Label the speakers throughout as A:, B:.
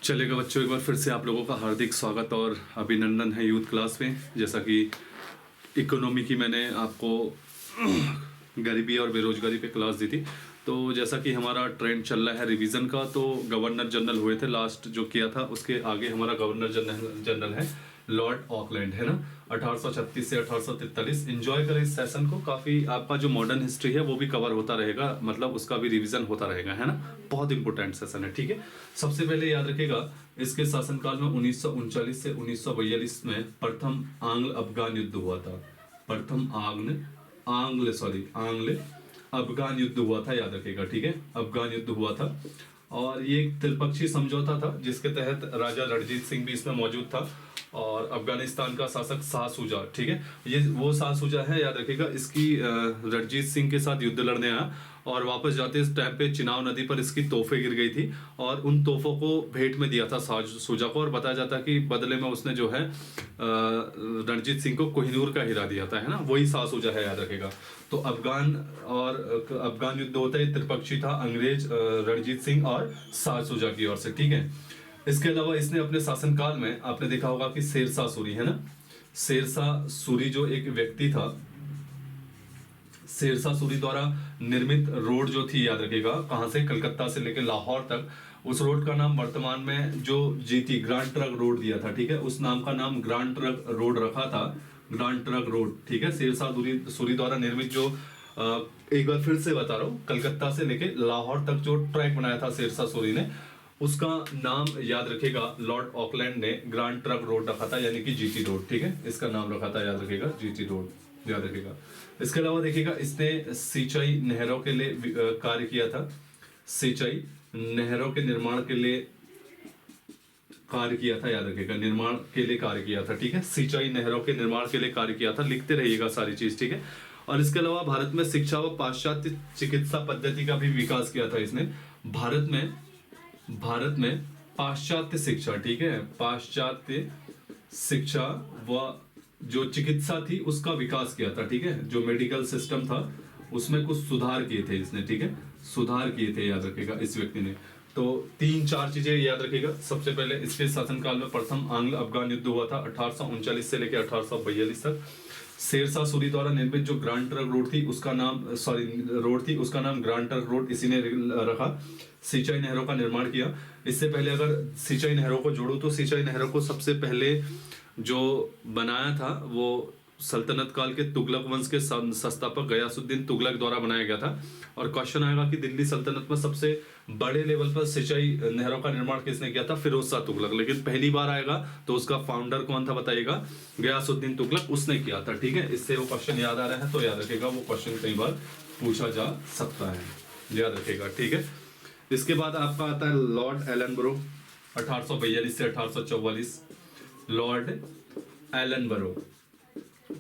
A: चलेगा बच्चों, एक बार फिर से आप लोगों का हार्दिक स्वागत और अभिनंदन है यूथ क्लास में। जैसा कि इकोनॉमी की मैंने आपको गरीबी और बेरोजगारी पे क्लास दी थी, तो जैसा कि हमारा ट्रेंड चल रहा है रिवीजन का, तो गवर्नर जनरल हुए थे लास्ट जो किया था, उसके आगे हमारा गवर्नर जनरल है लॉर्ड ऑकलैंड, है ना, 1836 से 1843। एंजॉय करें इस सेशन को, काफ़ी आपका जो मॉडर्न हिस्ट्री है वो भी कवर होता रहेगा, मतलब उसका भी रिवीजन होता रहेगा, है ना। बहुत इंपॉर्टेंट सेशन है, ठीक है। सबसे पहले याद रखिएगा, इसके शासनकाल में 1939 से 1942 में प्रथम आंग्ल अफगान युद्ध हुआ था। प्रथम आंग्ल अफगान युद्ध हुआ था, याद रखिएगा, ठीक है। अफगान युद्ध हुआ था और ये एक त्रिपक्षीय समझौता था जिसके तहत राजा रणजीत सिंह भी इसमें मौजूद था और अफगानिस्तान का शासक शाह शुजा, ठीक है, ये वो शाह शुजा है, याद रखिएगा। इसकी रणजीत सिंह के साथ युद्ध लड़ने आया और वापस जाते इस टाइम पे चिनाब नदी पर इसकी तोहफे गिर गई थी और उन तोहफों को भेंट में दिया था शाह शुजा को, और बताया जाता है कि बदले में उसने जो है रणजीत सिंह को कोहिनूर का हीरा दिया था, है ना, वही शाह शुजा है, याद रखेगा। तो अफगान युद्ध होता है, त्रिपक्षीय था, अंग्रेज, रणजीत सिंह और शाह शुजा की ओर से, ठीक है। इसके अलावा इसने अपने शासनकाल में, आपने देखा होगा कि शेरशाह सूरी, है ना, शेरशाह सूरी जो एक व्यक्ति था, शेरशाह सूरी द्वारा निर्मित रोड जो थी, याद रखिएगा, कहां से, कलकत्ता से लेकर लाहौर तक, उस रोड का नाम वर्तमान में जो जीटी ग्रांड ट्रंक रोड दिया था, ठीक है, उस नाम का नाम ग्रांड ट्रंक रोड रखा था, ग्रांड ट्रंक रोड, ठीक है। शेरशाह सूरी द्वारा निर्मित जो एक बार फिर से बता रहा हूँ, कलकत्ता से लेकर लाहौर तक जो ट्रैक बनाया था शेरशाह सूरी ने, उसका नाम याद रखेगा, लॉर्ड ऑकलैंड ने ग्रांड ट्रंक रोड रखा था, यानी कि जीटी रोड, ठीक है, इसका नाम रखा था, याद रखेगा, जीटी रोड, याद रखेगा। इसके अलावा देखिएगा, इसने सिंचाई नहरों के लिए कार्य किया था, सिंचाई नहरों के निर्माण के लिए कार्य किया था, याद रखेगा, निर्माण के लिए कार्य किया था, ठीक है, सिंचाई नहरों के निर्माण के लिए कार्य किया था, लिखते रहिएगा सारी चीज, ठीक है। और इसके अलावा भारत में शिक्षा व पाश्चात्य चिकित्सा पद्धति का भी विकास किया था इसने। भारत में पाश्चात्य शिक्षा, ठीक है, पाश्चात्य शिक्षा व जो चिकित्सा थी उसका विकास किया था, ठीक है, जो मेडिकल सिस्टम था उसमें कुछ सुधार किए थे इसने, ठीक है, सुधार किए थे, याद रखेगा, इस व्यक्ति ने। तो 3-4 चीजें याद रखेगा। सबसे पहले इसके शासनकाल में प्रथम आंग्ल अफगान युद्ध हुआ था 1839 से लेकर 1842 तक। शेरशाह सूरी द्वारा निर्मित जो ग्रांड ट्रंक रोड थी उसका नाम उसका नाम ग्रांड ट्रंक रोड इसी ने रखा। सिंचाई नहरों का निर्माण किया। इससे पहले अगर सिंचाई नहरों को जोड़ो तो सिंचाई नहरों को सबसे पहले जो बनाया था वो सल्तनत काल के तुगलक वंश के संस्थापक गयासुद्दीन तुगलक द्वारा बनाया गया था। और क्वेश्चन आएगा कि दिल्ली सल्तनत में सबसे बड़े लेवल पर सिंचाई नहरों का निर्माण किसने किया था, फिरोज शाह तुगलक, लेकिन पहली बार आएगा तो उसका फाउंडर कौन था बताइएगा, गयासुद्दीन तुगलक, उसने किया था, ठीक है। इससे वो क्वेश्चन याद आ रहा है तो याद रखेगा, वो क्वेश्चन कई बार पूछा जा सकता है, याद रखेगा, ठीक है। इसके बाद आपका आता है लॉर्ड एलनबरो 1842 से 1844। लॉर्ड एलनबरो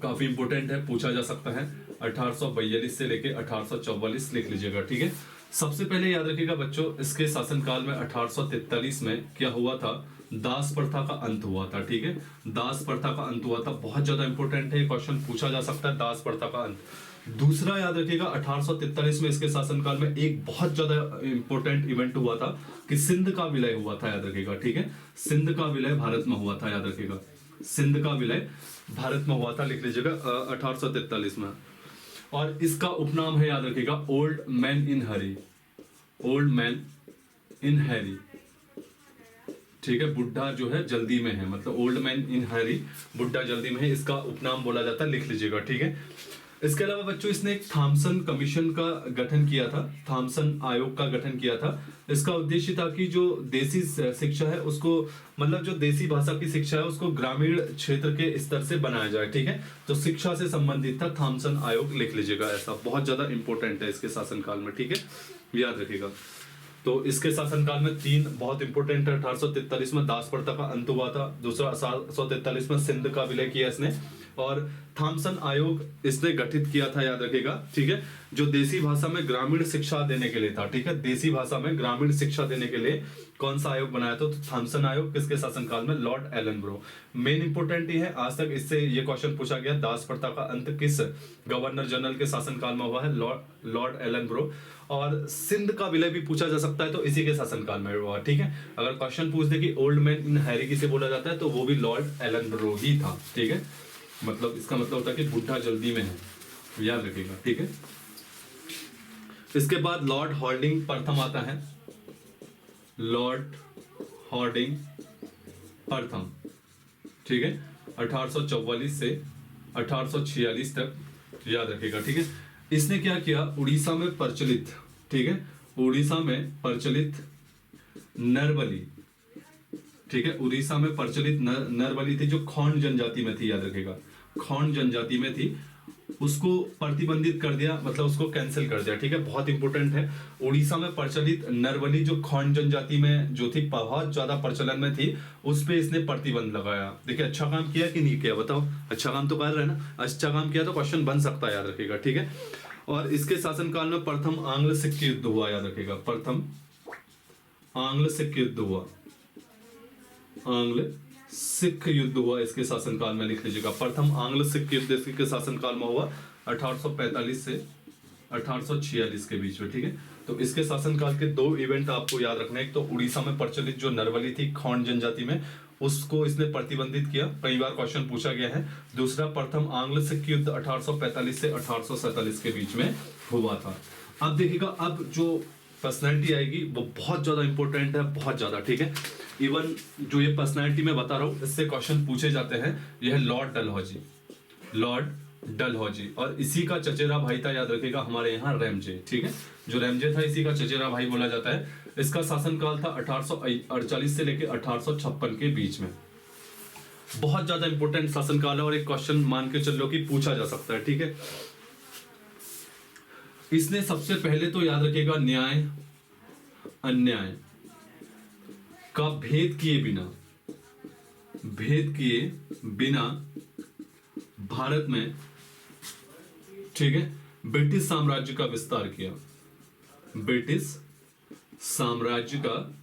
A: काफी इंपोर्टेंट है, पूछा जा सकता है, 1842 से लेके 1844 लिख लीजिएगा, ठीक है। सबसे पहले याद रखिएगा बच्चों, इसके शासनकाल में 1843 में क्या हुआ था, दास प्रथा का अंत हुआ था, ठीक है, दास प्रथा का अंत हुआ था, बहुत ज्यादा इंपॉर्टेंट है, क्वेश्चन पूछा जा सकता है, दास प्रथा का अंत। दूसरा याद रखिएगा, 1843 में इसके शासनकाल में एक बहुत ज्यादा इंपॉर्टेंट इवेंट हुआ था कि सिंध का विलय हुआ था, याद रखिएगा, ठीक है, सिंध का विलय भारत में हुआ था, याद रखिएगा, सिंध का विलय भारत में हुआ था, लिख लीजिएगा 1843 में। और इसका उपनाम है, याद रखिएगा, old man in Hari, old man in Harry, ठीक है, बुढ़ा जो है जल्दी में है, मतलब ओल्ड मैन इन हरी, बुढ़ा जल्दी में है, इसका उपनाम बोला जाता है, लिख लीजिएगा, ठीक है। इसके अलावा बच्चों इसने एक थॉमसन कमीशन का गठन किया था, थॉमसन आयोग का गठन किया था। इसका उद्देश्य था कि जो देसी शिक्षा है उसको, मतलब जो देसी भाषा की शिक्षा है उसको ग्रामीण क्षेत्र के स्तर से बनाया जाए, ठीक है, तो शिक्षा से संबंधित था थॉमसन आयोग, लिख लीजिएगा, ऐसा बहुत ज्यादा इंपॉर्टेंट है इसके शासनकाल में, ठीक है, याद रखिएगा। तो इसके शासनकाल में 3 बहुत इंपॉर्टेंट है, 1843 में दास प्रथा का अंत हुआ था, दूसरा 1843 में सिंध का विलय किया इसने, और थॉमसन आयोग इसने गठित किया था, याद रखिएगा, ठीक है, जो देसी भाषा में ग्रामीण शिक्षा देने के लिए था, ठीक है, देसी भाषा में ग्रामीण शिक्षा देने के लिए कौन सा आयोग बनाया था? तो थॉमसन आयोग। किसके शासनकाल में? लॉर्ड एलनब्रो। मेन इंपोर्टेंट ये है, आज तक इससे ये क्वेश्चन पूछा गया, दास प्रथा का अंत किस गवर्नर जनरल के शासनकाल में हुआ है? लॉर्ड एलनब्रो। और सिंध का विलय भी पूछा जा सकता है, तो इसी के शासनकाल में हुआ, ठीक है। अगर क्वेश्चन पूछ दे कि ओल्ड मैन इन हैरी किसे बोला जाता है, तो वो भी लॉर्ड एलनब्रो ही था, ठीक है। मतलब इसका मतलब होता है कि बुढ़ा जल्दी में है, याद रखिएगा, ठीक है। इसके बाद लॉर्ड हॉर्डिंग प्रथम आता है, लॉर्ड हॉर्डिंग प्रथम, ठीक है, 1844 से 1846 तक, याद रखिएगा, ठीक है। इसने क्या किया? उड़ीसा में प्रचलित, ठीक है, उड़ीसा में प्रचलित नरबली, ठीक है, उड़ीसा में प्रचलित नरबली थी, जो खोंड जनजाति में थी, याद रखिएगा, खोंड जनजाति में थी, उसको प्रतिबंधित कर दिया, मतलब उसको कैंसिल कर दिया, ठीक है। बहुत इंपॉर्टेंट है, उड़ीसा में प्रचलित नरबली जो खोंड जनजाति में जो थी, बहुत ज्यादा प्रचलन में थी, उस पे इसने प्रतिबंध लगाया। देखिए अच्छा काम किया कि नहीं किया, बताओ। अच्छा काम तो कर रहे हैं ना, अच्छा काम किया तो क्वेश्चन बन सकता है, याद रखिएगा, ठीक है। और इसके शासनकाल में प्रथम आंग्ल सिख युद्ध हुआ, याद रखिएगा, प्रथम आंग्ल सिख युद्ध हुआ, आंग्ल सिख युद्ध हुआ इसके शासनकाल में, लिख लीजिएगा, प्रथम आंग्ल सिख युद्ध इसके शासनकाल में हुआ 1845 से 1846 के बीच में, ठीक है। तो इसके शासनकाल के दो इवेंट आपको याद रखना है, एक तो उड़ीसा में प्रचलित जो नरवली थी खोंड जनजाति में, उसको इसने प्रतिबंधित किया, कई बार क्वेश्चन पूछा गया है। दूसरा प्रथम आंग्ल सिख युद्ध 1845 से 1847 के बीच में हुआ था। अब देखिएगा, अब जो पर्सनैलिटी आएगी वो बहुत ज्यादा इंपॉर्टेंट है, बहुत ज्यादा, ठीक है। इवन जो ये पर्सनैलिटी मैं बता रहा हूँ, इससे क्वेश्चन पूछे जाते हैं। यह है लॉर्ड डलहौजी, लॉर्ड डलहौजी, और इसी का चचेरा भाई था, याद रखिएगा, हमारे यहाँ रैमजे, ठीक है, जो रैमजे था इसी का चचेरा भाई बोला जाता है। इसका शासनकाल था 1848 से लेकर 1856 के बीच में। बहुत ज्यादा इंपॉर्टेंट शासनकाल है, और एक क्वेश्चन मान के चलो कि पूछा जा सकता है, ठीक है। इसने सबसे पहले तो याद रखिएगा न्याय अन्याय का भेद किए बिना भारत में, ठीक है, ब्रिटिश साम्राज्य का विस्तार किया, ब्रिटिश साम्राज्य का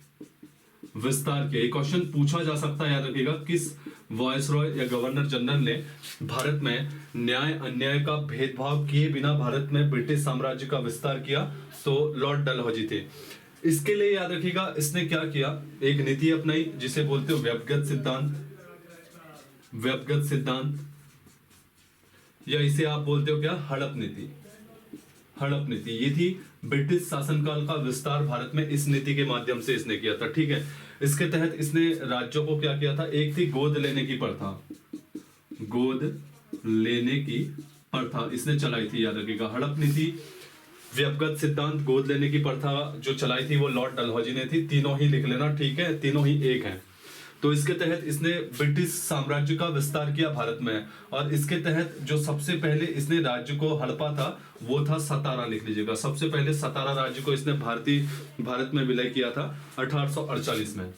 A: विस्तार किया। ये क्वेश्चन पूछा जा सकता है, याद रखिएगा, किस वायसरॉय या गवर्नर जनरल ने भारत में न्याय अन्याय का भेदभाव किए बिना भारत में ब्रिटिश साम्राज्य का विस्तार किया? तो लॉर्ड डलहौजी थे। इसके लिए याद रखिएगा इसने क्या किया, एक नीति अपनाई जिसे बोलते हो व्यक्तिगत सिद्धांत, व्यक्तिगत सिद्धांत, या इसे आप बोलते हो क्या, हड़प नीति। हड़प नीति ये थी ब्रिटिश शासनकाल का विस्तार भारत में, इस नीति के माध्यम से इसने किया था, ठीक है। इसके तहत इसने राज्यों को क्या किया था, एक थी गोद लेने की प्रथा, गोद लेने की प्रथा इसने चलाई थी, याद रखिएगा। हड़प नीति, व्यक्तिगत सिद्धांत, गोद लेने की प्रथा जो चलाई थी वो लॉर्ड डलहौजी ने थी। तीनों ही लिख लेना, ठीक है, तीनों ही एक हैं। तो इसके तहत इसने ब्रिटिश साम्राज्य का विस्तार किया भारत में, और इसके तहत जो सबसे पहले इसने राज्य को हड़पा था वो था सतारा, लिख लीजिएगा। सबसे पहले सतारा राज्य को इसने भारत में विलय किया था 1848 में।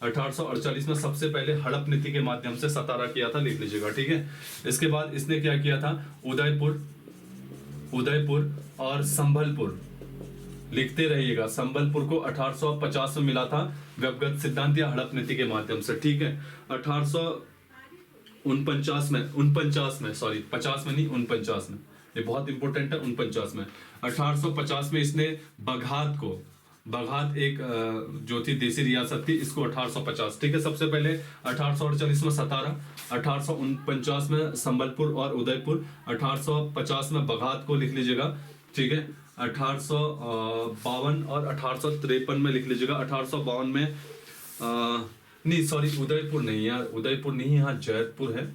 A: 1848 में सबसे पहले हड़प नीति के माध्यम से सतारा किया था, लिख लीजिएगा, ठीक है। इसके बाद इसने क्या किया था, उदयपुर और संभलपुर, लिखते रहिएगा। संबलपुर को 1850 में मिला था व्यक्तिगत सिद्धांत या हड़प नीति के माध्यम से, ठीक है। 1849 में 49 में, सॉरी 50 में नहीं 49 में, ये बहुत इंपॉर्टेंट है, 49 में 1850 में इसने बघात एक जो थी देसी रियासत थी, इसको 1850, ठीक है। सबसे पहले 1848 में सतारा, 1849 में संबलपुर और उदयपुर, 1850 में बघात को लिख लीजिएगा, ठीक है। 1852 और 1853 में लिख लीजिएगा। 1852 में नहीं, सॉरी, उदयपुर नहीं यार, उदयपुर नहीं, यहाँ जैतपुर है,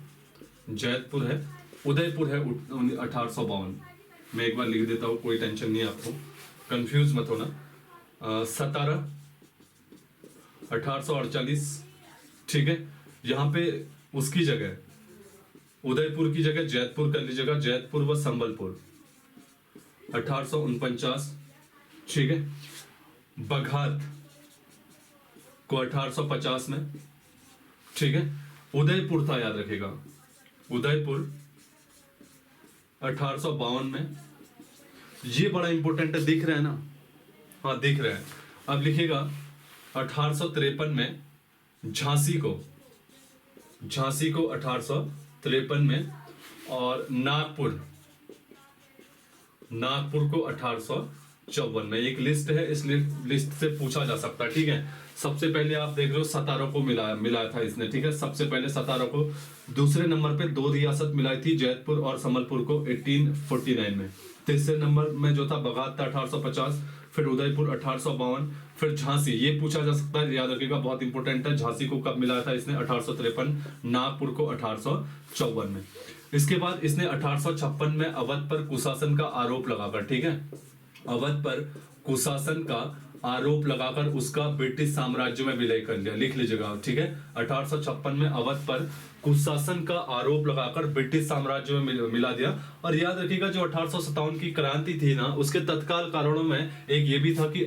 A: उदयपुर है 1852। मैं एक बार लिख देता हूँ, कोई टेंशन नहीं, आपको कंफ्यूज मत होना। 17 1848, ठीक है। यहाँ पे उसकी जगह, उदयपुर की जगह जैतपुर कर लीजिएगा, जैतपुर व संबलपुर 1849, ठीक है। बघात को 1850 में, ठीक है। उदयपुर था, याद रखिएगा, उदयपुर 1852 में, ये बड़ा इंपॉर्टेंट है, दिख रहा है ना, हाँ दिख रहा है। अब लिखिएगा 1853 में झांसी को 1853 में, और नागपुर को 1854 में। एक लिस्ट है, इस लिस्ट से पूछा जा सकता है, ठीक है। सबसे पहले आप देख रहे हो सतारा को मिलाया था इसने, ठीक है, सबसे पहले सतारा को। दूसरे नंबर पे 2 रियासत मिलाई थी, जैतपुर और संबलपुर को 1849 में। तीसरे नंबर में जो था बगात था 1850, फिर उदयपुर 1852, फिर झांसी, ये पूछा जा सकता है, याद रखिएगा, बहुत इंपॉर्टेंट है। झांसी को कब मिलाया था इसने? 1853, नागपुर को 1854 में। इसके बाद इसने 1856 में अवध पर कुशासन का आरोप लगाकर, ठीक है, अवध पर कुशासन का आरोप लगाकर उसका ब्रिटिश साम्राज्य में विलय कर लिया। लिख लीजिएगा, ठीक है, 1856 में अवध पर कुशासन का आरोप लगाकर ब्रिटिश साम्राज्य में मिला दिया। और याद रखिएगा, जो 1857 की क्रांति थी ना, उसके तत्काल कारणों में एक ये भी था कि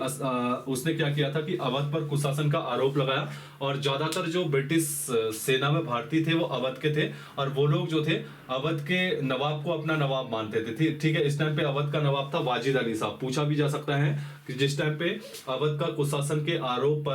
A: उसने क्या किया था कि अवध पर कुशासन का आरोप लगाया, और ज्यादातर जो ब्रिटिश सेना में भारतीय थे वो अवध के थे, और वो लोग जो थे अवध के नवाब को अपना नवाब मानते थे, ठीक है। इस टाइम पे अवध का नवाब था वाजिद अली साहब। पूछा भी जा सकता है कि जिस टाइम पे अवध का कुशासन के आरोप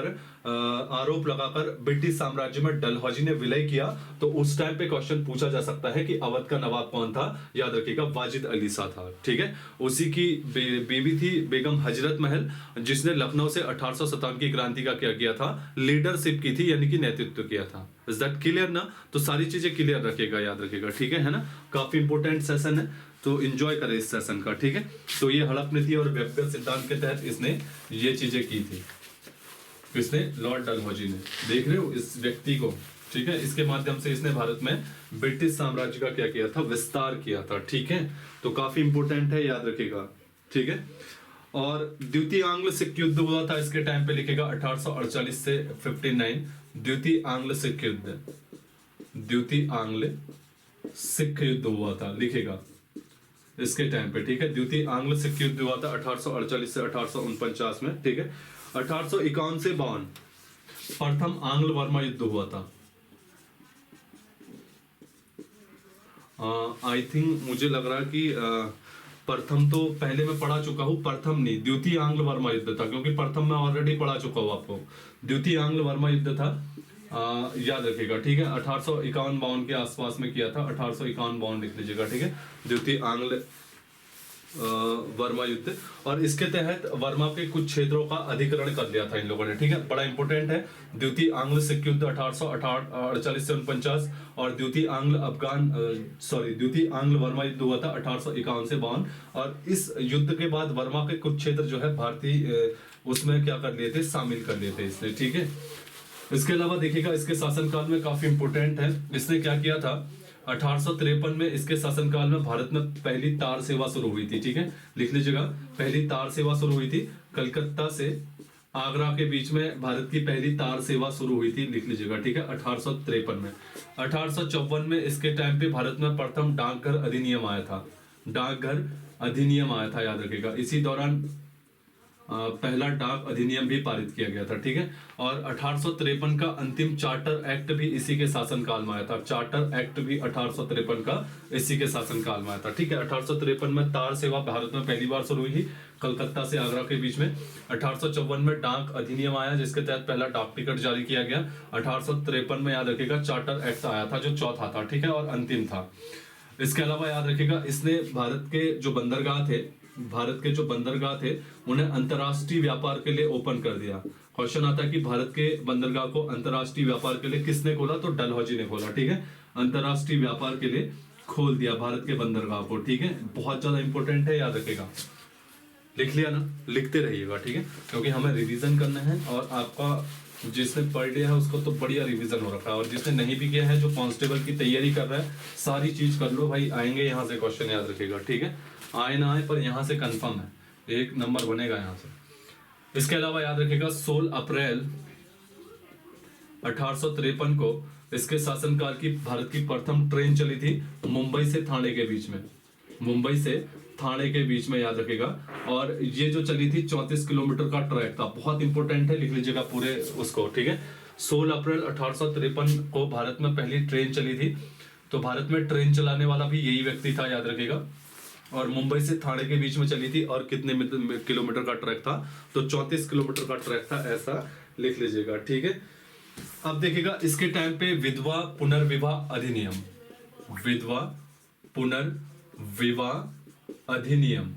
A: लगाकर ब्रिटिश साम्राज्य में डलहौजी ने विलय किया, तो उस टाइम पे क्वेश्चन पूछा जा सकता है कि अवध का नवाब कौन था? याद रखिएगा, वाजिद अली शाह था, ठीक है। उसी की बीवी थी बेगम हजरत महल, जिसने लखनऊ से 1857 की क्रांति का क्या किया था? लीडरशिप की थी, यानी कि नेतृत्व किया था। इज दैट क्लियर ना? तो सारी चीजें क्लियर रखिएगा, याद रखिएगा, ठीक है ना। काफी इंपॉर्टेंट सेशन है, तो एंजॉय करें इस सेशन का, ठीक है। तो ये हड़प नीति और व्यक्तिगत सिद्धांत के तहत इसने ये चीजें की थी, किसने? लॉर्ड डलहौजी ने। देख रहे हो इस व्यक्ति को, ठीक है। इसके माध्यम से इसने भारत में ब्रिटिश साम्राज्य का क्या किया था? विस्तार किया था, ठीक है। तो काफी इंपोर्टेंट है, याद रखिएगा, ठीक है। और द्वितीय आंग्ल सिख युद्ध हुआ था इसके टाइम पे, लिखेगा 1848 से 59। द्वितीय आंग्ल सिख युद्ध हुआ था, लिखेगा इसके टाइम पे, ठीक है। द्वितीय आंग्ल सिख युद्ध हुआ था 1848 से 1849 में, ठीक है। 1851 से 52 प्रथम आंग्ल वर्मा युद्ध हुआ था। आई थिंक मुझे लग रहा है कि प्रथम तो पहले मैं पढ़ा चुका हूँ, प्रथम नहीं, द्वितीय आंग्ल वर्मा युद्ध था, क्योंकि प्रथम मैं ऑलरेडी पढ़ा चुका हूँ आपको। द्वितीय आंग्ल वर्मा युद्ध था, याद रखिएगा, ठीक है। 1851-52 के आसपास में किया था, 1851-52 लिख लीजिएगा, ठीक है। द्वितीय आंग्ल वर्मा युद्ध, और इसके तहत वर्मा के कुछ क्षेत्रों का अधिग्रहण कर लिया था इन लोगों ने, ठीक है। बड़ा इंपॉर्टेंट है। द्वितीय आंग्ल सिख युद्ध 1848 से 49, और द्वितीय आंग्ल वर्मा युद्ध हुआ था 1851 से 52। और इस युद्ध के बाद वर्मा के कुछ क्षेत्र जो है भारतीय उसमें क्या कर लिए थे? शामिल कर लिए थे इसने, ठीक है। इसके अलावा देखिएगा, इसके शासनकाल में काफी इंपोर्टेंट है, इसने क्या किया था? 1853 में इसके शासनकाल में भारत में पहली तार सेवा शुरू हुई थी, ठीक है। लिख लीजिएगा, पहली तार सेवा शुरू हुई थी, कलकत्ता से आगरा के बीच में भारत की पहली तार सेवा शुरू हुई थी, लिख लीजिएगा, ठीक है, 1853 में। 1854 में इसके टाइम पे भारत में प्रथम डाकघर अधिनियम आया था, याद रखिएगा। इसी दौरान पहला डाक अधिनियम भी पारित किया गया था, ठीक है। और 1853 का अंतिम चार्टर एक्ट भी इसी के शासनकाल में आया था। चार्टर एक्ट भी 1853 का इसी के शासनकाल में आया था, ठीक है। 1853 में तार सेवा भारत में पहली बार शुरू हुई थी, कलकत्ता से आगरा के बीच में। 1854 में डाक अधिनियम आया, जिसके तहत पहला डाक टिकट जारी किया गया। 1853 में, याद रखिएगा, चार्टर एक्ट आया था, जो चौथा था, ठीक है, और अंतिम था। इसके अलावा याद रखिएगा, इसने भारत के जो बंदरगाह थे उन्हें अंतरराष्ट्रीय व्यापार के लिए ओपन कर दिया। क्वेश्चन आता है कि भारत के बंदरगाह को अंतरराष्ट्रीय व्यापार के लिए किसने खोला? तो डलहौजी ने खोला, ठीक है। अंतरराष्ट्रीय व्यापार के लिए खोल दिया भारत के बंदरगाह को, ठीक है। बहुत ज्यादा इंपॉर्टेंट है, याद रखिएगा। लिख लिया ना? लिखते रहिएगा, ठीक है, क्योंकि हमें रिवीजन करना है। और आपका जिसने पढ़ लिया है उसको तो बढ़िया रिवीजन हो रखा है, और जिसने नहीं भी किया है, जो कांस्टेबल की तैयारी कर रहा है, सारी चीज कर लो भाई, आएंगे यहाँ से क्वेश्चन, याद रखिएगा, ठीक है। आए ना आए, पर यहाँ से कंफर्म है, 1 नंबर बनेगा यहाँ से। इसके अलावा याद रखिएगा, 16 अप्रैल 1853 को इसके शासनकाल की भारत की प्रथम ट्रेन चली थी मुंबई से थाने के बीच में, याद रखिएगा। और ये जो चली थी 34 किलोमीटर का ट्रैक था, बहुत इंपॉर्टेंट है, लिख लीजिएगा पूरे उसको, ठीक है। 16 अप्रैल 1853 को भारत में पहली ट्रेन चली थी। तो भारत में ट्रेन चलाने वाला भी यही व्यक्ति था, याद रखिएगा, और मुंबई से थाने के बीच में चली थी, और कितने किलोमीटर का ट्रैक था, तो 34 किलोमीटर का ट्रैक था, ऐसा लिख लीजिएगा, ठीक है। अब देखिएगा इसके टाइम पे विधवा पुनर्विवाह अधिनियम, विधवा पुनर्विवाह अधिनियम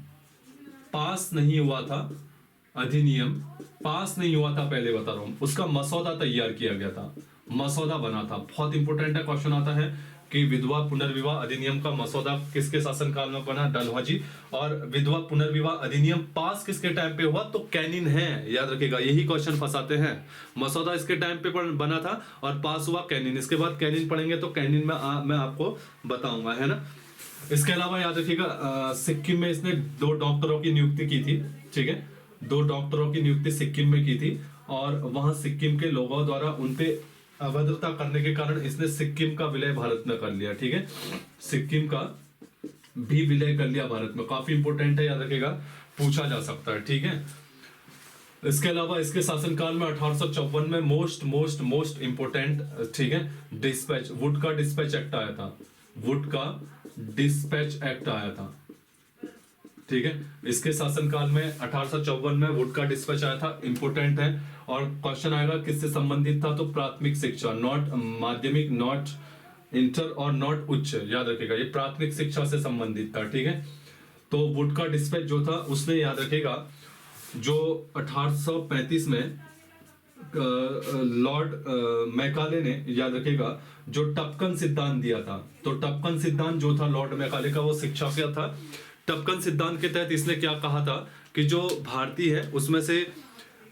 A: पास नहीं हुआ था, अधिनियम पास नहीं हुआ था, पहले बता रहा हूं, उसका मसौदा तैयार किया गया था, मसौदा बना था। बहुत इंपॉर्टेंट है, क्वेश्चन आता है कि विधवा पुनर्विवाह अधिनियम का मसौदा किसके शासनकाल में बना, डलहौजी। और विधवा पुनर्विवाह अधिनियम पास किसके टाइम पे हुआ, तो कैनिन है, याद रखिएगा, यही क्वेश्चन फंसाते हैं। मसौदा इसके टाइम पे बना था और पास हुआ कैनिन। इसके बाद कैनिन पढ़ेंगे तो कैनिन में मैं आपको बताऊंगा, है ना। इसके अलावा याद रखिएगा सिक्किम में इसने 2 डॉक्टरों की नियुक्ति की थी, ठीक है, 2 डॉक्टरों की नियुक्ति सिक्किम में की थी, और वहां सिक्किम के लोगों द्वारा उनपे अभद्रता करने के कारण इसने सिक्किम का विलय भारत में कर लिया, ठीक है, सिक्किम का भी विलय कर लिया भारत में। काफी इंपॉर्टेंट है, याद रखिएगा, पूछा जा सकता है, ठीक है। इसके अलावा इसके शासनकाल में 1854 में मोस्ट इंपोर्टेंट, ठीक है, डिस्पैच, वुड का डिस्पैच एक्ट आया था, वुड का डिस्पैच एक्ट आया था, ठीक है। इसके शासनकाल में 1854 में वुड का डिस्पैच आया था, इंपोर्टेंट है। और क्वेश्चन आएगा किससे संबंधित था, तो प्राथमिक शिक्षा, नॉट माध्यमिक, नॉट इंटर और नॉट उच्च, याद रखिएगा, ये प्राथमिक शिक्षा से संबंधित था, ठीक है। तो वुड का डिस्पैच जो था उसने, याद रखिएगा, जो 1835 में लॉर्ड मैकाले ने, याद रखिएगा, जो टपकन सिद्धांत दिया था, तो टपकन सिद्धांत जो था लॉर्ड मैकाले का, वो शिक्षा क्या था। टपकन सिद्धांत के तहत इसने क्या कहा था कि जो भारतीय है उसमें से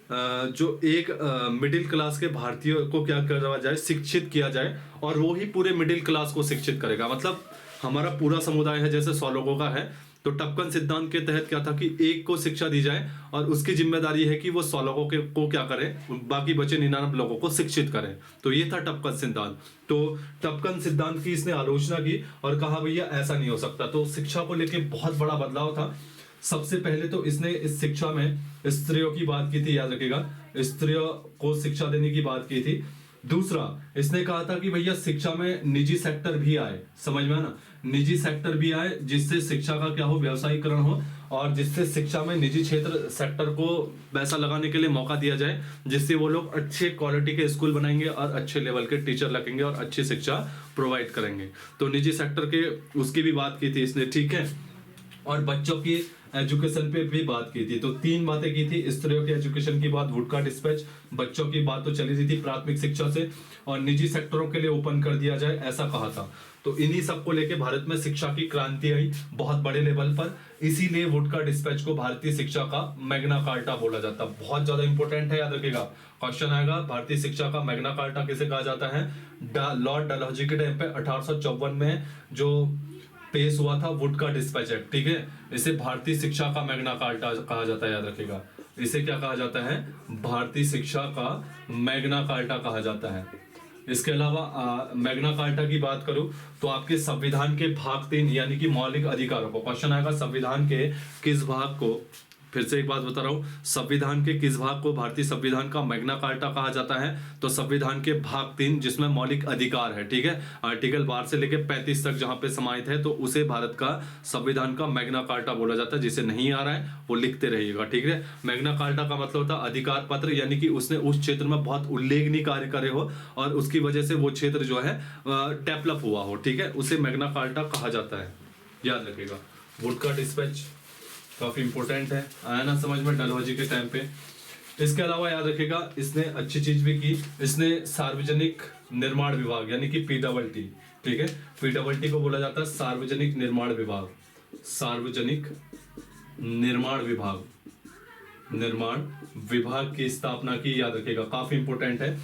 A: जो एक मिडिल क्लास के भारतीयों को क्या करवा जाए, शिक्षित किया जाए, और वो ही पूरे मिडिल क्लास को शिक्षित करेगा। मतलब हमारा पूरा समुदाय है, जैसे 100 लोगों का है, तो टपकन सिद्धांत के तहत क्या था कि एक को शिक्षा दी जाए और उसकी जिम्मेदारी है कि वो 100 लोगों को क्या करें, बाकी बचे 99 लोगों को शिक्षित करें। तो ये था टपकन सिद्धांत। तो टपकन सिद्धांत की इसने आलोचना की और कहा भैया ऐसा नहीं हो सकता। तो शिक्षा को लेकर बहुत बड़ा बदलाव था। सबसे पहले तो इसने इस शिक्षा में स्त्रियों की बात की थी, याद रखिएगा, स्त्रियों को शिक्षा देने की बात की थी। दूसरा, इसने कहा था कि भैया शिक्षा में निजी सेक्टर भी आए, समझ में ना, निजी सेक्टर भी आए, जिससे शिक्षा का क्या हो, व्यवसायीकरण हो, और जिससे शिक्षा में निजी क्षेत्र सेक्टर को पैसा लगाने के लिए मौका दिया जाए, जिससे वो लोग अच्छे क्वालिटी के स्कूल बनाएंगे और अच्छे लेवल के टीचर लगेंगे और अच्छी शिक्षा प्रोवाइड करेंगे। तो निजी सेक्टर के उसकी भी बात की थी इसने, ठीक है। और बच्चों की एजुकेशन पे भी बात की थी। तो 3 बातें की थी, स्त्रियों की एजुकेशन की बात, वुड का डिस्पैच, बच्चों की बात तो चली रही थी प्राथमिक शिक्षा से, और निजी सेक्टरों के लिए ओपन कर दिया जाए, ऐसा कहा था। तो इन्हीं सब को लेके भारत में शिक्षा की क्रांति आई बहुत बड़े लेवल पर। इसीलिए वुड का डिस्पैच को भारतीय शिक्षा का मैग्ना कार्टा बोला जाता है। बहुत ज्यादा इंपॉर्टेंट है, याद रखिएगा, क्वेश्चन आएगा, भारतीय शिक्षा का मैग्ना कार्टा किसे कहा जाता है। लॉर्ड डलहौजी के टाइम पे 1854 में जो पेश हुआ था वुड का डिस्पैच एक्ट, ठीक है, इसे भारतीय शिक्षा का मैग्ना कार्टा कहा जाता है, याद रखिएगा। इसे क्या कहा जाता है, भारतीय शिक्षा का मैग्ना कार्टा कहा जाता है। इसके अलावा मैग्ना कार्टा की बात करूं तो आपके संविधान के भाग 3 यानी कि मौलिक अधिकारों को, क्वेश्चन आएगा संविधान के किस भाग को, फिर से एक बात बता रहा हूं, संविधान के किस भाग को भारतीय संविधान का मैग्ना कार्टा कहा जाता है। तो संविधान के भाग 3 जिसमें मौलिक अधिकार है, ठीक है, आर्टिकल 12 से लेकर 35 तक जहां पे समाहित है, तो उसे भारत का संविधान का मैग्ना कार्टा बोला जाता है। जिसे नहीं आ रहा है वो लिखते रहिएगा, ठीक है। मैग्ना कार्टा का मतलब होता है अधिकार पत्र, यानी कि उसने उस क्षेत्र में बहुत उल्लेखनीय कार्य करे हो और उसकी वजह से वो क्षेत्र जो है डेवलप हुआ हो, ठीक है, उसे मैग्ना कार्टा कहा जाता है, याद रखिएगा। वुड का डिस्पैच काफी इंपॉर्टेंट है, आया ना समझ में, डलहौजी के टाइम पे। इसके अलावा याद रखिएगा इसने अच्छी चीज भी की, इसने सार्वजनिक निर्माण विभाग यानी कि पीडब्ल्यूडी, ठीक है, पीडब्ल्यूडी को बोला जाता है सार्वजनिक निर्माण विभाग, सार्वजनिक निर्माण विभाग, निर्माण विभाग की स्थापना की, याद रखिएगा, काफी इंपॉर्टेंट है।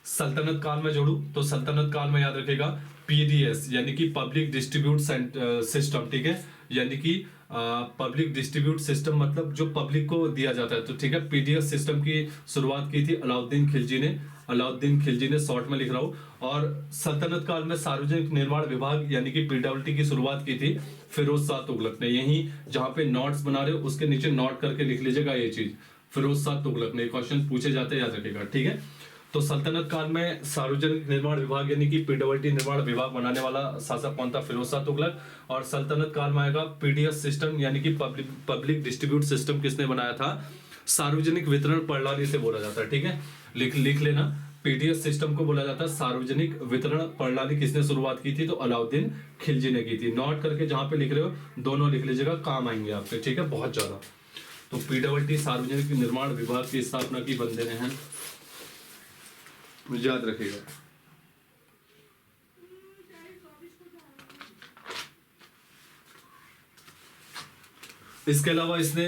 A: सल्तनत काल में जोड़ू तो सल्तनत काल में याद रखिएगा पीडीएस यानी कि पब्लिक डिस्ट्रीब्यूट सिस्टम, ठीक है, यानी कि पब्लिक डिस्ट्रीब्यूट सिस्टम मतलब जो पब्लिक को दिया जाता है, तो ठीक है, पीडीएस सिस्टम की शुरुआत की थी अलाउद्दीन खिलजी ने, शॉर्ट में लिख रहा हूं। और सल्तनत काल में सार्वजनिक निर्माण विभाग यानी कि पीडब्ल्यूडी की शुरुआत की थी फिरोज शाह तुगलक ने। यही जहां पे नोट्स बना रहे हो उसके नीचे नोट करके लिख लीजिएगा ये चीज, फिरोज शाह तुगलक ने, क्वेश्चन पूछे जाते हैं, याद रखिएगा, ठीक है। तो सल्तनत काल में सार्वजनिक निर्माण विभाग यानी कि पीडब्ल्यूडी निर्माण विभाग बनाने वाला शासक कौन था? फिरोज शाह तुगलक। और सल्तनत काल में आएगा पीडीएस सिस्टम यानी कि पब्लिक डिस्ट्रीब्यूट सिस्टम किसने बनाया था? सार्वजनिक वितरण प्रणाली से बोला जाता है, ठीक है, लिख लेना। पीडीएस सिस्टम को बोला जाता है सार्वजनिक वितरण प्रणाली। किसने शुरुआत की थी? तो अलाउद्दीन खिलजी ने की थी। नोट करके जहां पे लिख रहे हो दोनों लिख लीजिएगा, काम आएंगे आपके, ठीक है, बहुत ज्यादा। तो पीडब्ल्यूडी सार्वजनिक निर्माण विभाग की स्थापना की बंदे ने है, याद रखिएगा। इसके अलावा इसने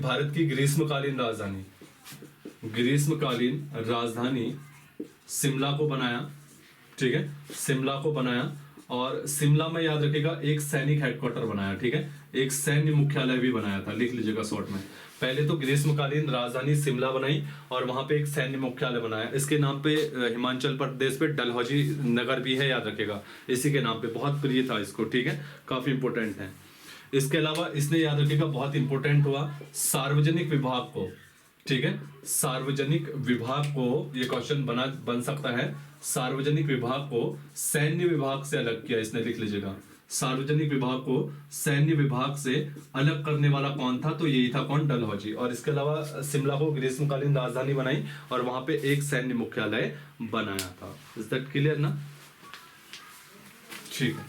A: भारत की ग्रीष्मकालीन राजधानी शिमला को बनाया, ठीक है, शिमला को बनाया। और शिमला में याद रखिएगा एक सैनिक हेडक्वार्टर बनाया, ठीक है, एक सैन्य मुख्यालय भी बनाया था, लिख लीजिएगा शॉर्ट में। पहले तो ग्रीष्मकालीन राजधानी शिमला बनाई और वहां पे एक सैन्य मुख्यालय बनाया। इसके नाम पे हिमाचल प्रदेश पे डलहौजी नगर भी है, याद रखिएगा, इसी के नाम पे, बहुत प्रिय था इसको, ठीक है, काफी इंपोर्टेंट है। इसके अलावा इसने याद रखिएगा बहुत इंपोर्टेंट हुआ सार्वजनिक विभाग को, ठीक है, सार्वजनिक विभाग को, ये क्वेश्चन बन सकता है, सार्वजनिक विभाग को सैन्य विभाग से अलग किया इसने, लिख लीजिएगा। सार्वजनिक विभाग को सैन्य विभाग से अलग करने वाला कौन था? तो यही था कौन? डलहौजी। और इसके अलावा शिमला को ग्रीष्मकालीन राजधानी बनाई और वहां पे एक सैन्य मुख्यालय बनाया था। इज दैट क्लियर ना? ठीक है,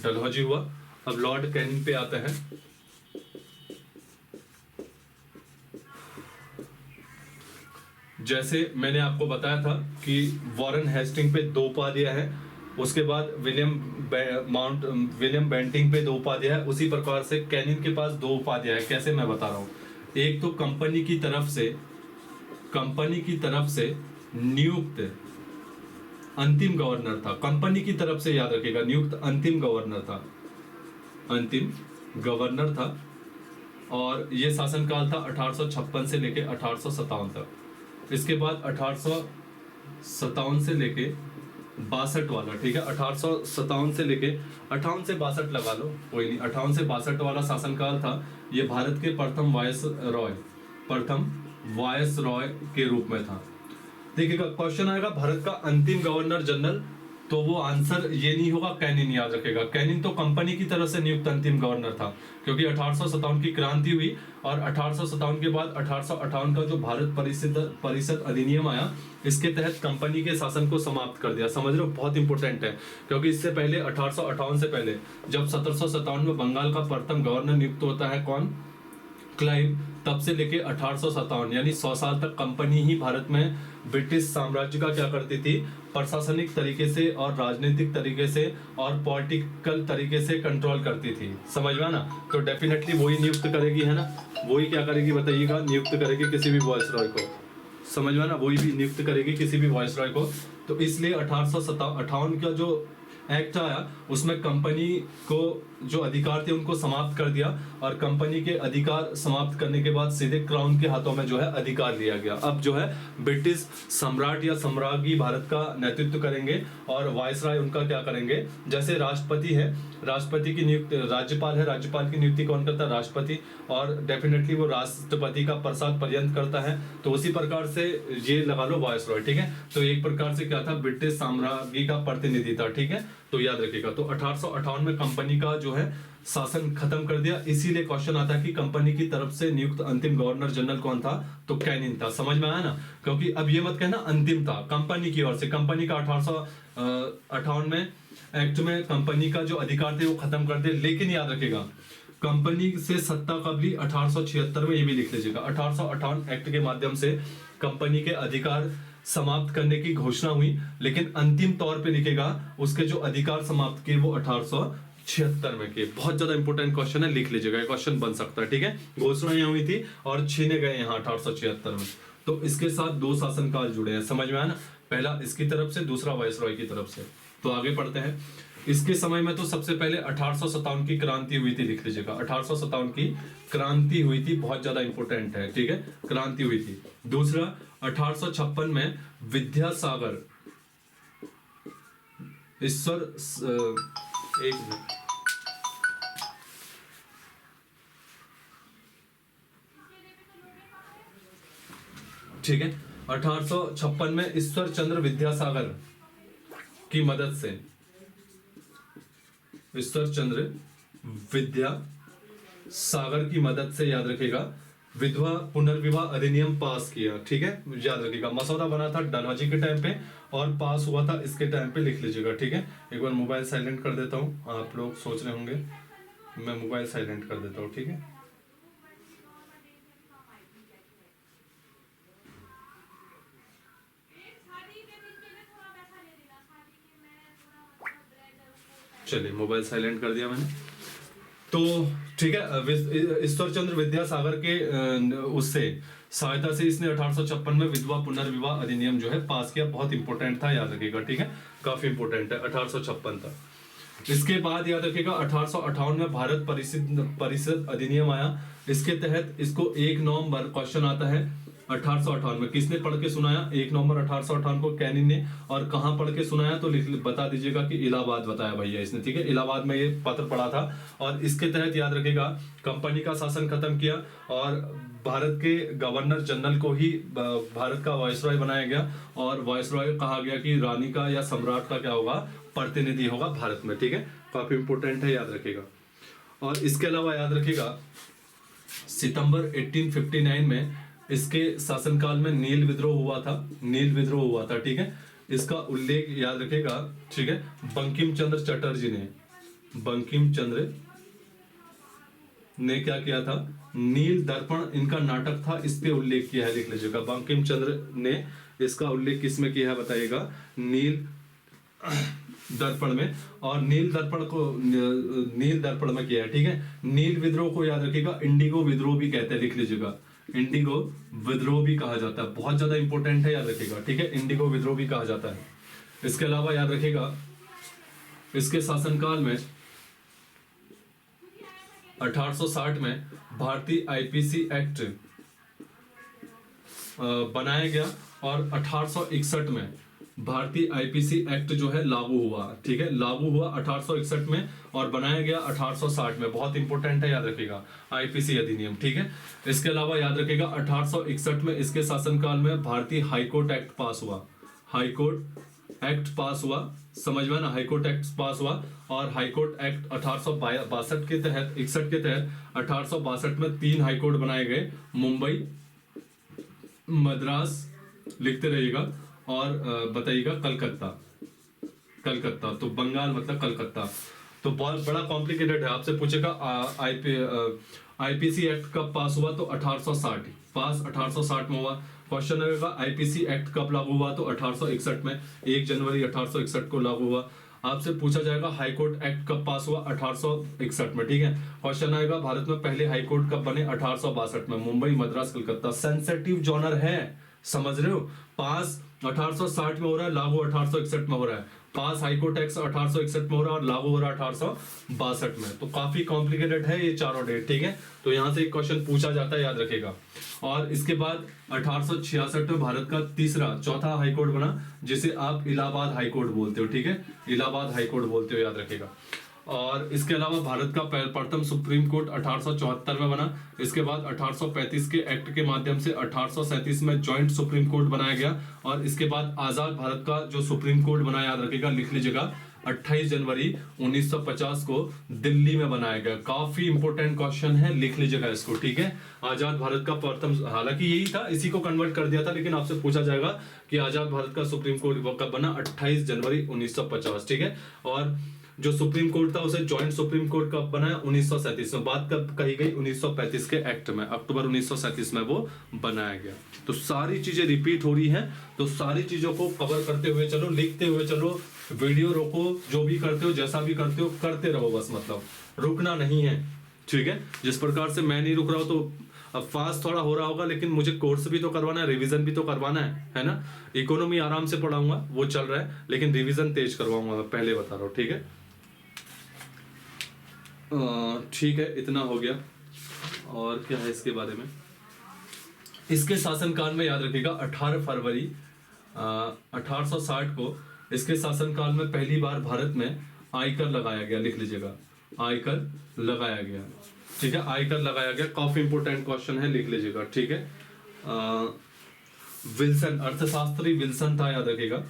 A: डलहौजी हुआ। अब लॉर्ड कैनिंग पे आता है। जैसे मैंने आपको बताया था कि वॉरेन हेस्टिंग पे 2 उपाधियां हैं, उसके बाद विलियम बेंटिंग पे 2 उपाधियां है, उसी प्रकार से कैनिंग के पास 2 उपाधियां है। कैसे, मैं बता रहा हूं। एक तो कंपनी की तरफ से नियुक्त अंतिम गवर्नर था, कंपनी की तरफ से, याद रखिएगा, नियुक्त अंतिम गवर्नर था। और ये शासनकाल था 1856 से लेके 1857 तक। इसके बाद 1857 से लेके 62 वाला, ठीक है, 1857 से लेके 58 से 62 लगा लो, कोई नहीं, 58 से 62 वाला शासनकाल था। ये भारत के प्रथम वायस रॉय के रूप में था। देखिएगा, क्वेश्चन आएगा भारत का अंतिम गवर्नर जनरल, तो वो आंसर ये नहीं होगा कैनिंग, याद रखेगा। कैनिंग तो कंपनी की तरफ से नियुक्त अंतिम गवर्नर था, क्योंकि 1857 की क्रांति हुई और 1857 के बाद 1858 का जो भारत परिषद अधिनियम आया, इसके तहत कंपनी के शासन को समाप्त कर दिया। समझ रहे हो, बहुत इंपॉर्टेंट है, क्योंकि इससे पहले 1858 से पहले जब 1757 में बंगाल का प्रथम गवर्नर नियुक्त होता है, कौन? क्लाइव, तब से लेके 1857 यानी 100 साल तक कंपनी ही भारत में ब्रिटिश साम्राज्य का क्या करती थी? प्रशासनिक तरीके से और राजनीतिक तरीके से और पॉलिटिकल तरीके से कंट्रोल करती थी। समझ में ना? तो डेफिनेटली वही नियुक्त करेगी, है ना, वही क्या करेगी बताइएगा? नियुक्त करेगी किसी भी वॉइसरॉय को। समझ में ना? वही भी नियुक्त करेगी किसी भी वॉइसरॉय को। तो इसलिए 1858 का जो एक्ट आया, उसमें कंपनी को जो अधिकार थे उनको समाप्त कर दिया, और कंपनी के अधिकार समाप्त करने के बाद सीधे क्राउन के हाथों में जो है अधिकार लिया गया। अब जो है ब्रिटिश सम्राट या सम्राज्ञी भारत का नेतृत्व करेंगे और वायसराय उनका क्या करेंगे? जैसे राष्ट्रपति है, राष्ट्रपति की नियुक्ति, राज्यपाल है, राज्यपाल की नियुक्ति कौन करता है? राष्ट्रपति, और डेफिनेटली वो राष्ट्रपति का प्रसाद पर्यंत करता है। तो उसी प्रकार से ये लगा लो वायसराय, ठीक है। तो एक प्रकार से क्या था? ब्रिटिश साम्राज्ञी का प्रतिनिधि था, ठीक है, तो याद रखिएगा। तो 1858 में कंपनी का जो है शासन खत्म कर दिया। इसीलिए क्वेश्चन आता है कि कंपनी की तरफ से नियुक्त अंतिम गवर्नर जनरल कौन था? तो कैनिंग था। समझ में आया ना? क्योंकि अब ये मत कहना अंतिम था, कंपनी की ओर से। कंपनी का 1858 में एक्ट में कंपनी का जो अधिकार थे वो खत्म कर दिए। लेकिन याद रखिएगा, कंपनी से सत्ता कब ली? 1876 में, ये भी लिख लीजिएगा। 1858 एक्ट के माध्यम से कंपनी के अधिकार समाप्त करने की घोषणा हुई, लेकिन अंतिम तौर पे लिखेगा उसके जो अधिकार समाप्त किए वो 1876 में किए। बहुत ज्यादा इंपॉर्टेंट क्वेश्चन है, लिख लीजिएगा, क्वेश्चन बन सकता है, ठीक है। घोषणा यहाँ हुई थी और छीने गए यहाँ 1876 में। तो इसके साथ 2 शासनकाल जुड़े हैं। समझ में आया ना? पहला इसकी तरफ से, दूसरा वायसरॉय की तरफ से। तो आगे पढ़ते हैं। इसके समय में तो सबसे पहले 1857 की क्रांति हुई थी, लिख लीजिएगा। 1857 की क्रांति हुई थी, बहुत ज्यादा इंपॉर्टेंट है, ठीक है, क्रांति हुई थी। दूसरा 1856 में विद्यासागर ईश्वर, एक मिनट, ठीक है। 1856 में ईश्वर चंद्र विद्यासागर की मदद से, ईश्वर चंद्र विद्यासागर की मदद से, याद रखेगा, विधवा पुनर्विवाह अधिनियम पास किया। ठीक है, याद रखिएगा मसौदा बना था डलहौजी के टाइम पे और पास हुआ था इसके टाइम पे, लिख लीजिएगा। ठीक है, एक बार मोबाइल साइलेंट कर देता हूँ, आप लोग सोच रहे होंगे मैं मोबाइल साइलेंट कर देता हूँ। ठीक है, चलिए मोबाइल साइलेंट कर दिया मैंने। तो ठीक है, ईश्वर चंद्र विद्यासागर के उससे सहायता से इसने 1856 में विधवा पुनर्विवाह अधिनियम जो है पास किया। बहुत इंपॉर्टेंट था, याद रखिएगा। ठीक है, काफी इंपॉर्टेंट है, 1856 था। इसके बाद याद रखिएगा 1858 में भारत परिषद अधिनियम आया। इसके तहत इसको 1 नवंबर क्वेश्चन आता है 1858 में, किसने पढ़ के सुनाया 1 नवंबर 1858 को? कैनिंग ने। और कहां पढ़ के सुनाया तो बता दीजिएगा कि इलाहाबाद बताया भैया इसने। ठीक है, इलाहाबाद में ये पत्र पढ़ा था। और इसके तहत याद रखिएगा कंपनी का शासन खत्म किया और भारत के गवर्नर जनरल को ही भारत का वायसरॉय बनाया गया। और वायसरॉय कहा गया कि रानी का या सम्राट का क्या होगा, प्रतिनिधि होगा भारत में। ठीक है, काफी इंपोर्टेंट है, याद रखिएगा। और इसके अलावा याद रखिएगा सितंबर 1859 में इसके शासनकाल में नील विद्रोह हुआ था, नील विद्रोह हुआ था। ठीक है, इसका उल्लेख याद रखेगा। ठीक है, बंकिम चंद्र चटर्जी ने, बंकिम चंद्र ने क्या किया था, नील दर्पण इनका नाटक था, इस पे उल्लेख किया है, लिख लीजिएगा। बंकिम चंद्र ने इसका उल्लेख किस में किया है बताइएगा, नील दर्पण में। और नील दर्पण को नील दर्पण में किया है। ठीक है, नील विद्रोह को याद रखिएगा इंडिगो विद्रोह भी कहते हैं, लिख लीजिएगा। इंडिगो विद्रोह भी कहा जाता है, बहुत ज्यादा इंपॉर्टेंट है, याद रखिएगा। ठीक है, इंडिगो विद्रोह भी कहा जाता है। इसके अलावा याद रखिएगा इसके शासनकाल में 1860 में भारतीय आईपीसी एक्ट बनाया गया और 1861 में भारतीय आईपीसी एक्ट जो है लागू हुआ। ठीक है, लागू हुआ 1861 में और बनाया गया 1860 में। बहुत इंपॉर्टेंट है, याद रखिएगा, आईपीसी अधिनियम। ठीक है, इसके अलावा याद रखिएगा 1861 में इसके शासनकाल में भारतीय हाईकोर्ट एक्ट पास हुआ, हाईकोर्ट एक्ट पास हुआ, समझ में ना, हाईकोर्ट एक्ट पास हुआ। और हाईकोर्ट एक्ट 1862 के तहत 61 के तहत 1862 में 3 हाईकोर्ट बनाए गए, मुंबई, मद्रास, लिखते रहिएगा, और बताइएगा कलकत्ता, कलकत्ता तो बंगाल मतलब कलकत्ता। तो बहुत बड़ा कॉम्प्लिकेटेड है, आपसे पूछेगा आईपीसी एक्ट कब पास हुआ तो 1860 पास 1860 में हुआ। क्वेश्चन रहेगा आईपीसी एक्ट कब लागू हुआ तो 1861 में, 1 जनवरी 1861 को लागू हुआ। आपसे पूछा जाएगा हाईकोर्ट एक्ट कब पास हुआ 1861 में। ठीक है, क्वेश्चन आएगा भारत में पहले हाईकोर्ट कब बने 1862 में, मुंबई, मद्रास, कलकत्ता। सेंसिटिव जॉनर है, समझ रहे हो। पास 1860 में हो रहा है, लागू 1861 में हो रहा है। पास हाईकोर्ट एक्ट 1861 में हो रहा है और लागू हो रहा है 1862 में। तो काफी कॉम्प्लिकेटेड है ये चारों डेट। ठीक है, तो यहां से एक क्वेश्चन पूछा जाता है, याद रखेगा। और इसके बाद 1866 में भारत का चौथा हाईकोर्ट बना, जिसे आप इलाहाबाद हाईकोर्ट बोलते हो। ठीक है, इलाहाबाद हाईकोर्ट बोलते हो, याद रखेगा। और इसके अलावा भारत का प्रथम सुप्रीम कोर्ट 1874 में बना। इसके बाद 1835 के एक्ट के माध्यम से 1837 में जॉइंट सुप्रीम कोर्ट बनाया गया। और इसके बाद आजाद भारत का जो सुप्रीम कोर्ट बना, याद रखिएगा, लिख लीजिएगा, 28 जनवरी 1950 को दिल्ली में बनाया गया। काफी इंपोर्टेंट क्वेश्चन है, लिख लीजिएगा इसको। ठीक है, आजाद भारत का प्रथम, हालांकि यही था, इसी को कन्वर्ट कर दिया था, लेकिन आपसे पूछा जाएगा कि आजाद भारत का सुप्रीम कोर्ट कब बना, 28 जनवरी 1950। ठीक है, और जो सुप्रीम कोर्ट था उसे जॉइंट सुप्रीम कोर्ट कब बनाया 1937 में। बात कब कही गई 1935 के एक्ट में, अक्टूबर 1937 में वो बनाया गया। तो सारी चीजें रिपीट हो रही हैं, तो सारी चीजों को कवर करते हुए चलो, लिखते हुए चलो, वीडियो रोको, जो भी करते हो, जैसा भी करते हो, करते रहो बस, मतलब रुकना नहीं है। ठीक है, जिस प्रकार से मैं नहीं रुक रहा हूं, तो अब फास्ट थोड़ा हो रहा होगा, लेकिन मुझे कोर्स भी तो करवाना है, रिवीजन भी तो करवाना है ना। इकोनॉमी आराम से पढ़ाऊंगा, वो चल रहा है, लेकिन रिवीजन तेज करवाऊंगा, मैं पहले बता रहा हूँ। ठीक है, ठीक है, इतना हो गया। और क्या है इसके बारे में, इसके शासनकाल में याद रखिएगा 18 फरवरी 1860 को इसके शासनकाल में पहली बार भारत में आयकर लगाया गया, लिख लीजिएगा, आयकर लगाया गया। ठीक है, आयकर लगाया गया, काफी इंपोर्टेंट क्वेश्चन है, लिख लीजिएगा। ठीक है, विल्सन, अर्थशास्त्री विल्सन था, याद रखिएगा,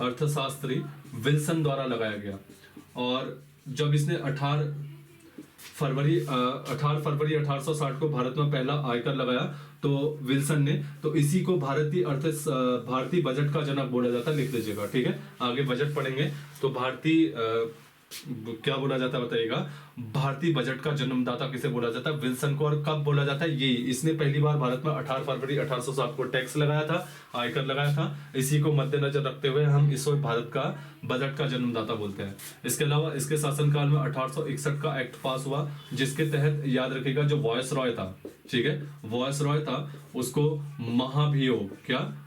A: अर्थशास्त्री विल्सन द्वारा लगाया गया। और जब इसने 18 फरवरी 1860 को भारत में पहला आयकर लगाया तो विल्सन ने, तो इसी को भारतीय बजट का जनक बोला जाता है, लिख लीजिएगा, ठीक है। आगे बजट पढ़ेंगे तो भारतीय क्या बोला जाता है बताइएगा, भारतीय बजट का जन्मदाता किसे बोला जाता है, विल्सन को। और कब बोला जाता है, ये इसने पहली बार भारत में 18 फरवरी 1860 को टैक्स लगाया था, आयकर लगाया था। इसी को मद्देनजर रखते हुए हम इसको भारत का बजट का जन्मदाता बोलते हैं। इसके अलावा इसके शासनकाल में 1861 का एक्ट पास हुआ, जिसके तहत याद रखिएगा जो वॉयस रॉय था, ठीक है, वॉयस रॉय था, उसको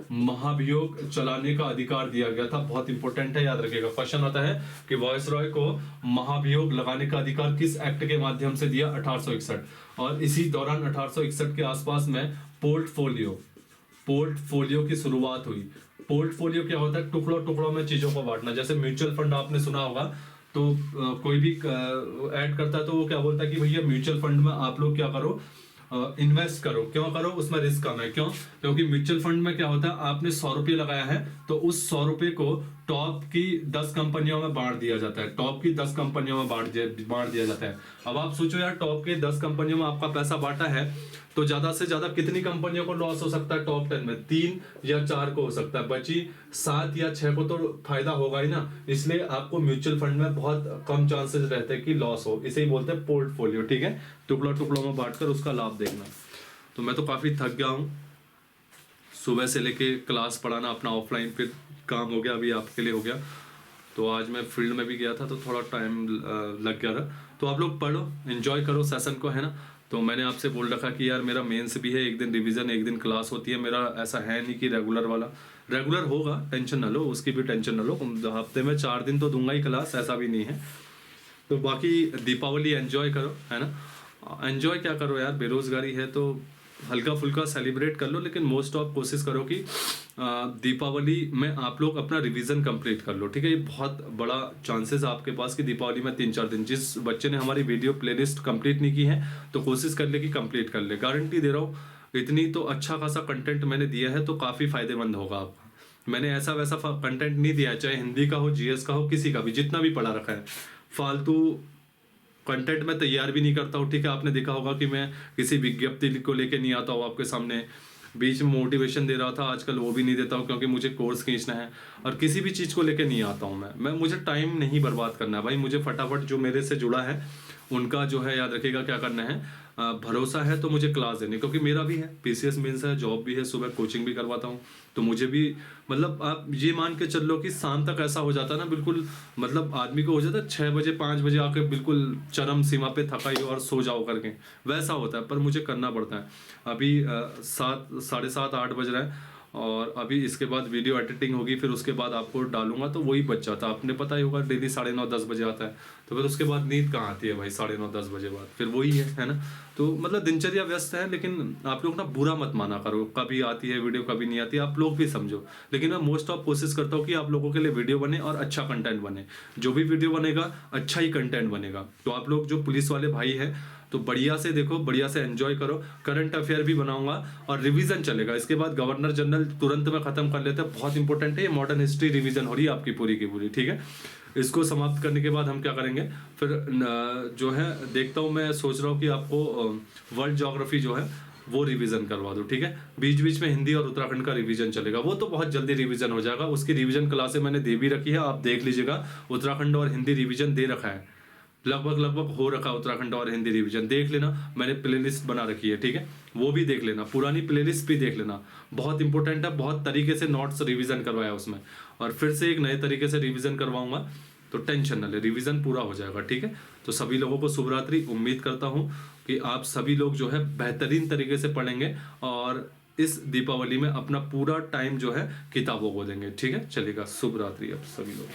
A: महाभियोग चलाने का अधिकार दिया गया था। बहुत इंपॉर्टेंट है, याद रखिएगा, क्वेश्चन आता है कि वॉयस रॉय को महाभियोग लगाने का अधिकार किस एक्ट के माध्यम से दिया, 1861। और इसी दौरान 1861 के आसपास में पोर्टफोलियो की शुरुआत हुई। पोर्टफोलियो क्या होता है, टुकड़ों टुकड़ों में चीजों को बांटना। जैसे म्यूचुअल फंड आपने सुना होगा, तो कोई भी ऐड करता है तो वो क्या बोलता है कि भैया म्यूचुअल फंड में आप लोग क्या करो, इन्वेस्ट करो। क्यों करो, उसमें रिस्क कम है। क्यों, क्योंकि म्यूचुअल फंड में क्या होता है, आपने 100 रुपये लगाया है तो उस 100 रुपये को टॉप की 10 कंपनियों में बांट दिया जाता है, टॉप की 10 कंपनियों में बांट दिया जाता है। अब आप सोचो यार, टॉप के 10 कंपनियों में आपका पैसा बांटा है तो ज्यादा से ज्यादा कितनी कंपनियों को लॉस हो सकता है, टॉप 10 में 3 या 4 को हो सकता है, बची 7 या 6 को तो फायदा होगा ही ना। इसलिए आपको म्यूचुअल फंड में बहुत कम चांसेस रहते हैं कि लॉस हो, इसे ही बोलते हैं पोर्टफोलियो, ठीक है। टुकड़ों टुकड़ों में बांटकर उसका लाभ देखना। तो मैं तो काफी थक गया हूँ, सुबह से लेके क्लास पढ़ाना अपना ऑफलाइन, फिर काम हो गया, अभी आपके लिए हो गया। तो आज मैं फील्ड में भी गया था तो थोड़ा टाइम लग गया था। तो आप लोग पढ़ो, एंजॉय करो सेशन को, है ना। तो मैंने आपसे बोल रखा कि यार मेरा मेंस भी है, एक दिन रिवीजन एक दिन क्लास होती है। मेरा ऐसा है नहीं कि रेगुलर वाला, रेगुलर होगा, टेंशन ना लो, उसकी भी टेंशन ना लो। हफ्ते में 4 दिन तो दूंगा ही क्लास, ऐसा भी नहीं है। तो बाकी दीपावली एंजॉय करो, है ना। एंजॉय क्या करो यार, बेरोजगारी है तो हल्का फुल्का सेलिब्रेट कर लो, लेकिन मोस्ट ऑफ कोशिश करो कि दीपावली में आप लोग अपना रिवीजन कंप्लीट कर लो, ठीक है। ये बहुत बड़ा चांसेस है आपके पास कि दीपावली में 3-4 दिन, जिस बच्चे ने हमारी वीडियो प्लेलिस्ट कंप्लीट नहीं की है तो कोशिश कर ले कि कंप्लीट कर ले। गारंटी दे रहा हूँ, इतनी तो अच्छा खासा कंटेंट मैंने दिया है तो काफ़ी फायदेमंद होगा आपका। मैंने ऐसा वैसा कंटेंट नहीं दिया है, चाहे हिंदी का हो, जीएस का हो, किसी का भी, जितना भी पढ़ा रखा है। फालतू कंटेंट मैं तैयार भी नहीं करता हूँ, ठीक है। आपने देखा होगा कि मैं किसी विज्ञप्ति को लेके नहीं आता हूँ आपके सामने। बीच में मोटिवेशन दे रहा था, आजकल वो भी नहीं देता हूँ क्योंकि मुझे कोर्स खींचना है। और किसी भी चीज़ को लेके नहीं आता हूँ मैं मुझे टाइम नहीं बर्बाद करना है भाई। मुझे फटाफट जो मेरे से जुड़ा है उनका जो है, याद रखिएगा क्या करना है, भरोसा है तो मुझे क्लास देनी, क्योंकि मेरा भी है, पीसीएस मेंस है, जॉब भी है, सुबह कोचिंग भी करवाता हूँ। तो मुझे भी मतलब आप ये मान के चल लो कि शाम तक ऐसा हो जाता है ना, बिल्कुल मतलब आदमी को हो जाता है 6 बजे 5 बजे आके बिल्कुल चरम सीमा पे थका ही और सो जाओ करके, वैसा होता है। पर मुझे करना पड़ता है। अभी 7, 7:30, 8 बज रहा है और अभी इसके बाद वीडियो एडिटिंग होगी, फिर उसके बाद आपको डालूंगा तो वही बच जाता है। आपने पता ही होगा डेली 9:30 10 बजे आता है, तो फिर उसके बाद नींद कहाँ आती है भाई 9:30 10 बजे बाद, फिर वही है ना। तो मतलब दिनचर्या व्यस्त है, लेकिन आप लोग ना बुरा मत माना करो, कभी आती है वीडियो कभी नहीं आती, आप लोग भी समझो। लेकिन मैं मोस्ट ऑफ कोशिश करता हूँ कि आप लोगों के लिए वीडियो बने और अच्छा कंटेंट बने। जो भी वीडियो बनेगा अच्छा ही कंटेंट बनेगा। तो आप लोग जो पुलिस वाले भाई हैं तो बढ़िया से देखो, बढ़िया से एंजॉय करो। करंट अफेयर भी बनाऊंगा और रिवीजन चलेगा। इसके बाद गवर्नर जनरल तुरंत में खत्म कर लेते हैं, बहुत इंपॉर्टेंट है ये। मॉडर्न हिस्ट्री रिवीजन हो रही है आपकी पूरी की पूरी, ठीक है। इसको समाप्त करने के बाद हम क्या करेंगे फिर जो है, देखता हूँ, मैं सोच रहा हूँ कि आपको वर्ल्ड ज्योग्राफी जो है वो रिवीजन करवा दो, ठीक है। बीच बीच में हिंदी और उत्तराखंड का रिवीजन चलेगा, वो तो बहुत जल्दी रिवीजन हो जाएगा। उसकी रिवीजन क्लासें मैंने दे भी रखी है, आप देख लीजिएगा। उत्तराखंड और हिंदी रिवीजन दे रखा है, लगभग हो रखा है उत्तराखंड और हिंदी रिवीजन, देख लेना। मैंने प्लेलिस्ट बना रखी है, ठीक है, वो भी देख लेना। पुरानी प्लेलिस्ट भी देख लेना, बहुत इंपॉर्टेंट है। बहुत तरीके से नोट्स रिवीजन करवाया उसमें, और फिर से एक नए तरीके से रिवीजन करवाऊंगा, तो टेंशन न ले, रिवीजन पूरा हो जाएगा, ठीक है। तो सभी लोगों को शुभ रात्रि। उम्मीद करता हूँ कि आप सभी लोग जो है बेहतरीन तरीके से पढ़ेंगे और इस दीपावली में अपना पूरा टाइम जो है किताबों को देंगे, ठीक है। चलेगा, शुभ रात्रि अब सभी लोग।